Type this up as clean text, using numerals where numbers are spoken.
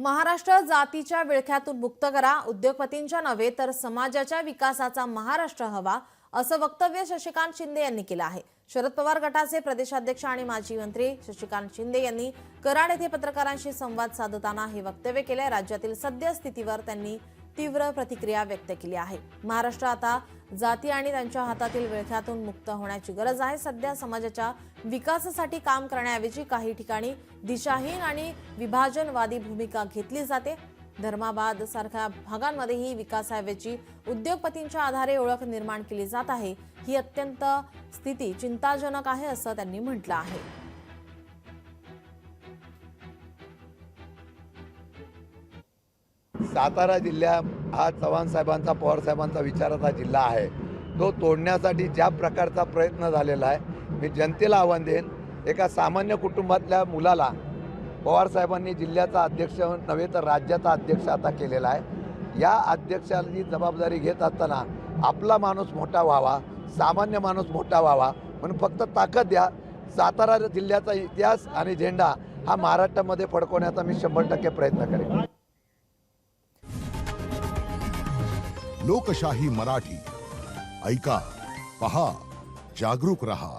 महाराष्ट्र जातीच्या विळख्यातून मुक्त करा, उद्योगपतींच्या नव्हे तर समाजाच्या विकासाचा महाराष्ट्र हवा, असं वक्तव्य शशिकांत शिंदे यांनी केलं आहे। शरद पवार गटाचे प्रदेशाध्यक्ष आणि माजी मंत्री शशिकांत शिंदे यांनी कराड येथे पत्रकारांशी संवाद साधताना हे वक्तव्य केले। राज्यातील सद्यस्थितीवर त्यांनी तीव्र प्रतिक्रिया व्यक्त केली आहे। महाराष्ट्र आता जाती आणि त्यांच्या हातातील विळख्यातून मुक्त होण्याची गरज आहे। सध्या समाजाच्या विकासासाठी काम करण्याऐवजी काही ठिकाणी दिशाहीन आणि विभाजनवादी भूमिका घेतली जाते। धर्माबाद सारख्या भागांमध्येही विकासाऐवजी उद्योगपतींच्या आधारे ओळख निर्माण केली जात आहे। ही अत्यंत स्थिती चिंताजनक आहे असं त्यांनी म्हटलं आहे। सातारा जिल्हा हा चव्हाण साहेबांचा, पवार साहेबांचा विचाराचा जिल्हा आहे। तो तोडण्यासाठी ज्या प्रकारचा प्रयत्न झालेला आहे, मी जनतेला आव्हान देईन, एका सामान्य कुटुंबातल्या मुलाला पवार साहेबांनी जिल्ह्याचा अध्यक्ष नव्हे तर राज्याचा अध्यक्ष आता केलेला आहे। या अध्यक्षाची जबाबदारी घेत असताना आपला माणूस मोठा व्हावा, सामान्य माणूस मोठा व्हावा म्हणून फक्त ताकद द्या। सातारा जिल्ह्याचा इतिहास आणि झेंडा हा महाराष्ट्रामध्ये फडकवण्याचा मी 100% प्रयत्न करेन। लोकशाही मराठी ऐका, पहा, जागरूक रहा।